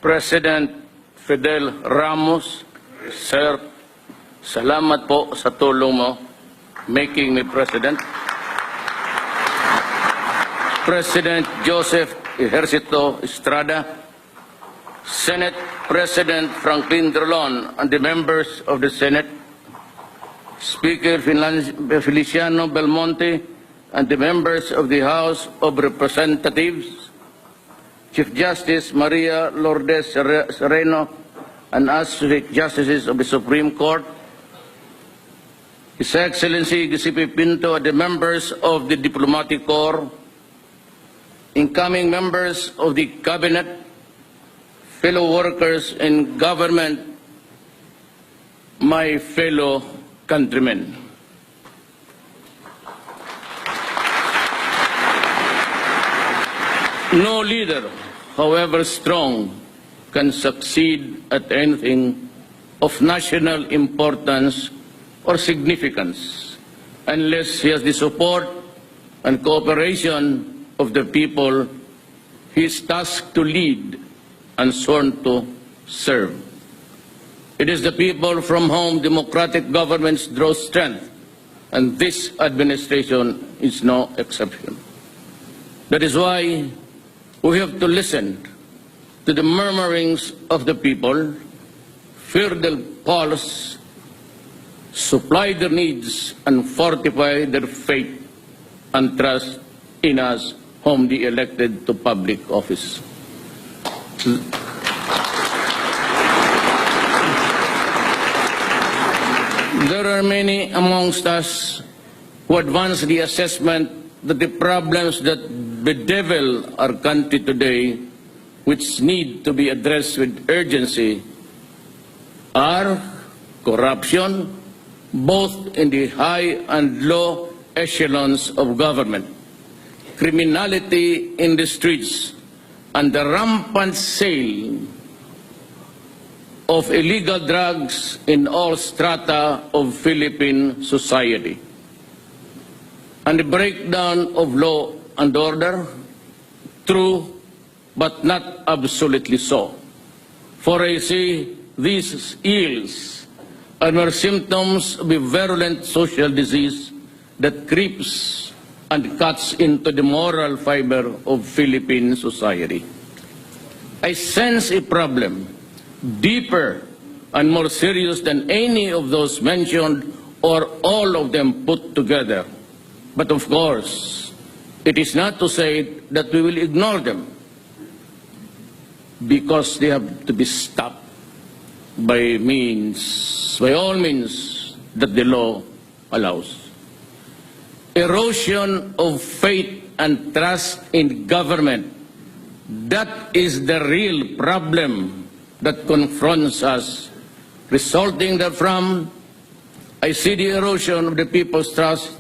President Fidel Ramos, Sir, salamat po sa tulong mo making me President. President Joseph Ejercito Estrada, Senate President Franklin Drilon and the members of the Senate, Speaker Feliciano Belmonte and the members of the House of Representatives, Chief Justice Maria Lourdes Sereno and Associate Justices of the Supreme Court, His Excellency Giuseppe Pinto and the members of the Diplomatic Corps, incoming members of the Cabinet, fellow workers in government, my fellow countrymen. No leader, however strong, can succeed at anything of national importance or significance unless he has the support and cooperation of the people he is tasked to lead and sworn to serve. It is the people from whom democratic governments draw strength, and this administration is no exception. That is why we have to listen to the murmurings of the people, fear their pulse, supply their needs, and fortify their faith and trust in us whom they elected to public office. There are many amongst us who advance the assessment that the problems that bedevil our country today, which need to be addressed with urgency, are corruption, both in the high and low echelons of government, criminality in the streets, and the rampant sale of illegal drugs in all strata of Philippine society, and the breakdown of law and order, true but not absolutely so. For I see these ills are mere symptoms of a virulent social disease that creeps and cuts into the moral fiber of Philippine society. I sense a problem deeper and more serious than any of those mentioned or all of them put together. But of course, it is not to say that we will ignore them, because they have to be stopped by all means that the law allows. Erosion of faith and trust in government, that is the real problem that confronts us. Resulting therefrom, I see the erosion of the people's trust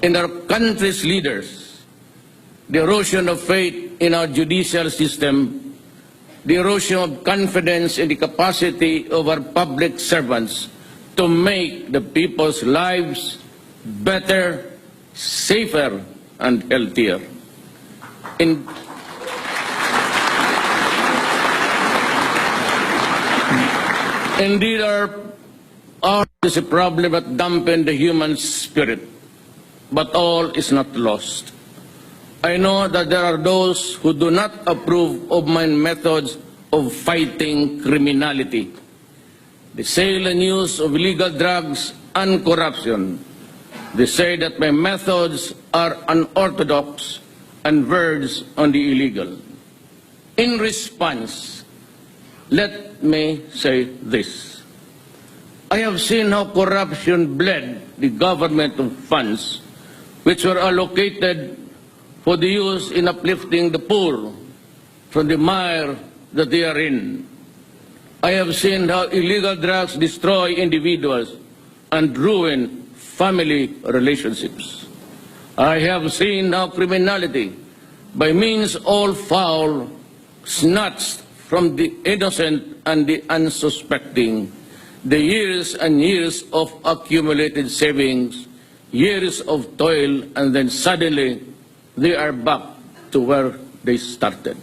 in our country's leaders, the erosion of faith in our judicial system, the erosion of confidence in the capacity of our public servants to make the people's lives better, safer, and healthier. Indeed, ours is a problem that dampens the human spirit, but all is not lost. I know that there are those who do not approve of my methods of fighting criminality, the sale and use of illegal drugs and corruption. They say that my methods are unorthodox and verge on the illegal. In response, let me say this. I have seen how corruption bled the government of funds which were allocated for the use in uplifting the poor from the mire that they are in. I have seen how illegal drugs destroy individuals and ruin family relationships. I have seen how criminality, by means all foul, snatched from the innocent and the unsuspecting the years and years of accumulated savings, years of toil, and then suddenly they are back to where they started.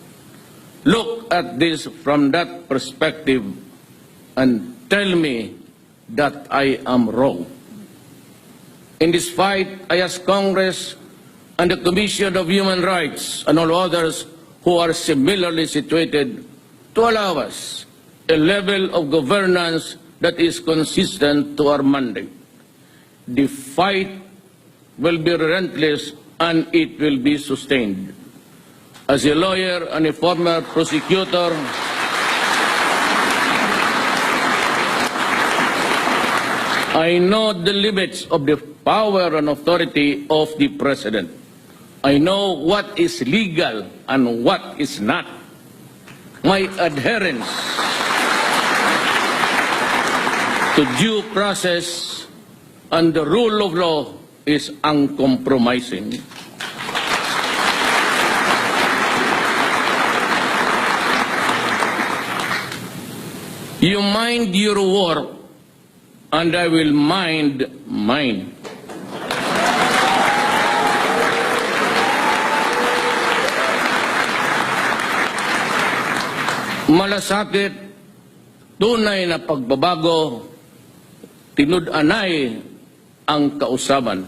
look at this from that perspective and tell me that I am wrong. In this fight, I ask Congress and the Commission of Human Rights and all others who are similarly situated to allow us a level of governance that is consistent to our mandate. The fight will be relentless and it will be sustained. As a lawyer and a former prosecutor, I know the limits of the power and authority of the President. I know what is legal and what is not. My adherence to due process and the rule of law is uncompromising. You mind your work, and I will mind mine. Malasakit, tunay na pagbabago, tinud-anay ang kausaban.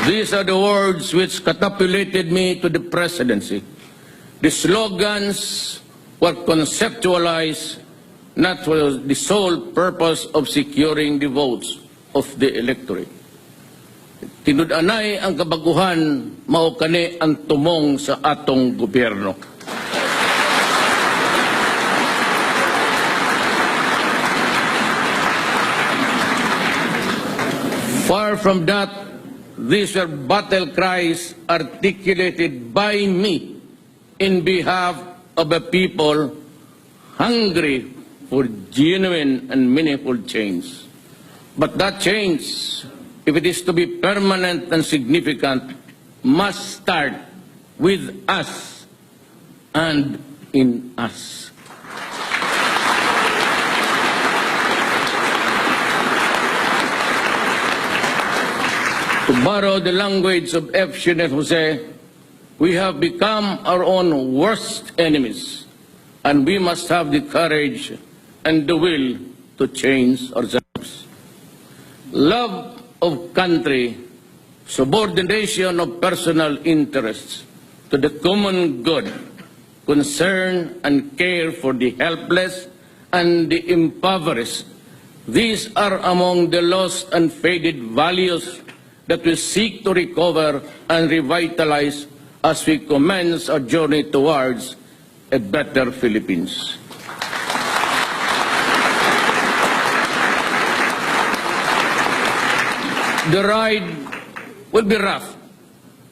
These are the words which catapulted me to the presidency. The slogans were conceptualized not for the sole purpose of securing the votes of the electorate. Tinud-anay ang kabaguhan, mao kani ang tumong sa atong gobyerno. Far from that, these were battle cries articulated by me in behalf of a people hungry for genuine and meaningful change. But that change, if it is to be permanent and significant, must start with us and in us. To borrow the language of F. Shinnet Jose, we have become our own worst enemies, and we must have the courage and the will to change ourselves. Love of country, subordination of personal interests to the common good, concern and care for the helpless and the impoverished. These are among the lost and faded values that we seek to recover and revitalize as we commence our journey towards a better Philippines. The ride will be rough,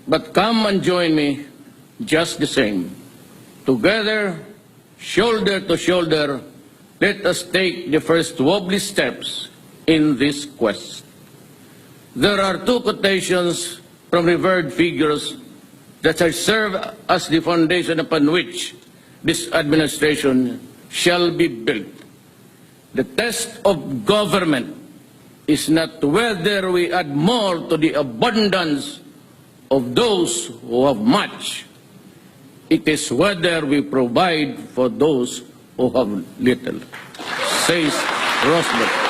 but come and join me just the same. Together, shoulder to shoulder, let us take the first wobbly steps in this quest. There are two quotations from revered figures that shall serve as the foundation upon which this administration shall be built. The test of government is not whether we add more to the abundance of those who have much. It is whether we provide for those who have little, says Roosevelt.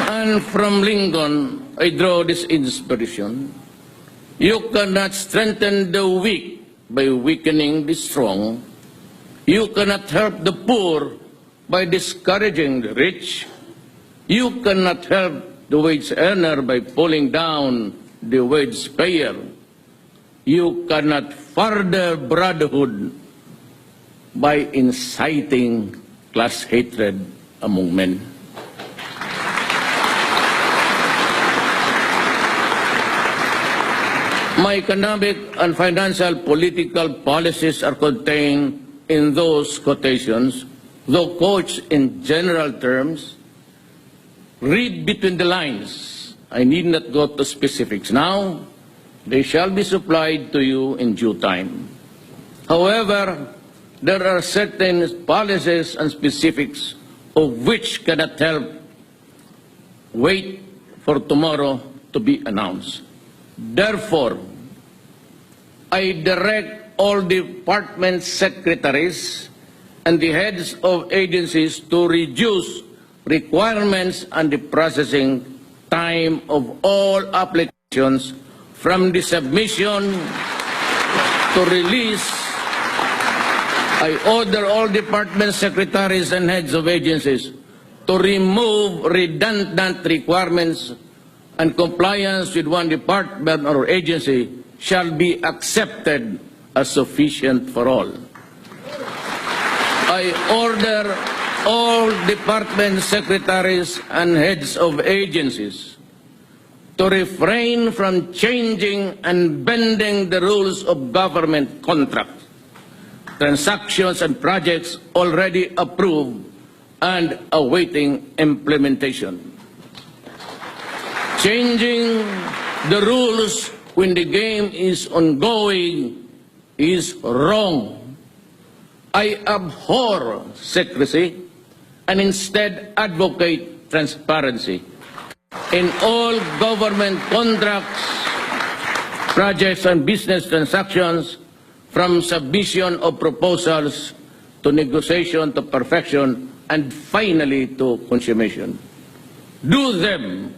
And from Lincoln, I draw this inspiration. You cannot strengthen the weak by weakening the strong. You cannot help the poor by discouraging the rich. You cannot help the wage earner by pulling down the wage payer. You cannot further brotherhood by inciting class hatred among men. My economic and financial political policies are contained in those quotations, though couched in general terms. Read between the lines. I need not go to specifics now. They shall be supplied to you in due time. However, there are certain policies and specifics of which cannot help wait for tomorrow to be announced. Therefore, I direct all department secretaries and the heads of agencies to reduce requirements and the processing time of all applications from the submission to release. I order all department secretaries and heads of agencies to remove redundant requirements, and compliance with one department or agency shall be accepted as sufficient for all. I order all department secretaries and heads of agencies to refrain from changing and bending the rules of government contracts, transactions, and projects already approved and awaiting implementation. Changing the rules when the game is ongoing is wrong. I abhor secrecy and instead advocate transparency in all government contracts, projects, and business transactions, from submission of proposals to negotiation to perfection and finally to consummation. Do them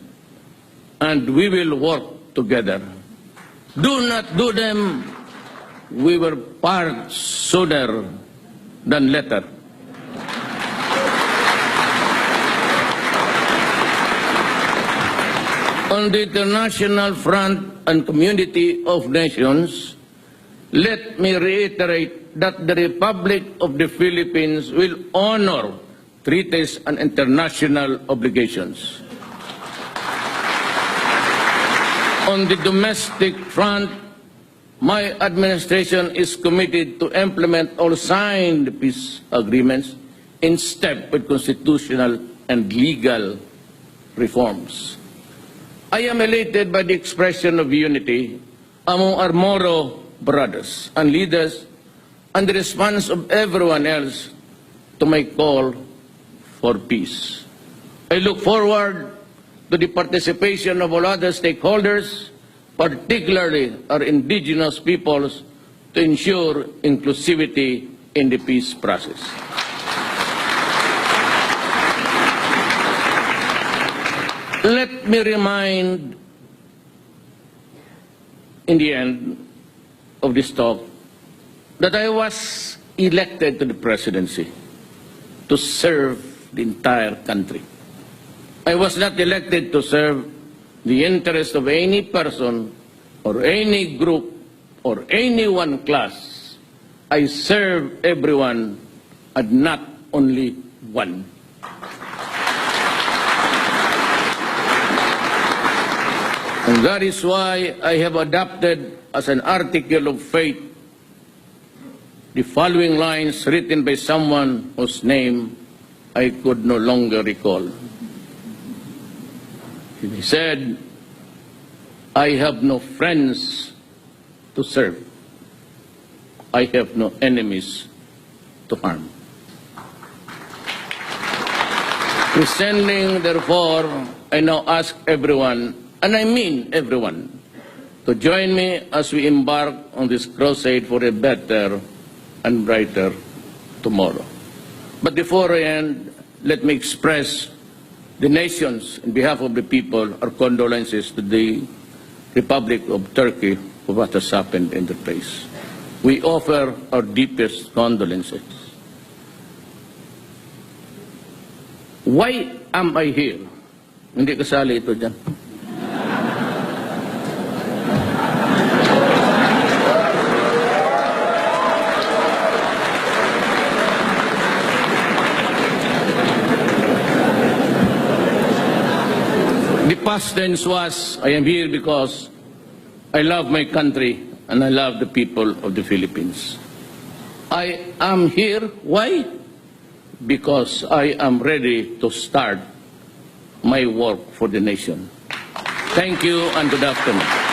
and we will work together. Do not do them, we will part sooner than later. On the international front and community of nations, let me reiterate that the Republic of the Philippines will honor treaties and international obligations. On the domestic front, my administration is committed to implement all signed peace agreements in step with constitutional and legal reforms. I am elated by the expression of unity among our Moro brothers and leaders and the response of everyone else to my call for peace. I look forward to the participation of all other stakeholders, particularly our indigenous peoples, to ensure inclusivity in the peace process. Let me remind, in the end of this talk, that I was elected to the presidency to serve the entire country. I was not elected to serve the interest of any person or any group or any one class. I serve everyone and not only one. And that is why I have adopted as an article of faith the following lines written by someone whose name I could no longer recall. He said, I have no friends to serve. I have no enemies to harm. Descending, therefore, I now ask everyone, and I mean everyone, to join me as we embark on this crusade for a better and brighter tomorrow. But before I end, let me express the nations, on behalf of the people, our condolences to the Republic of Turkey for what has happened in the place. We offer our deepest condolences. Why am I here? Hindi kasali ito dyan. The past tense was, I am here because I love my country and I love the people of the Philippines. I am here, why? Because I am ready to start my work for the nation. Thank you and good afternoon.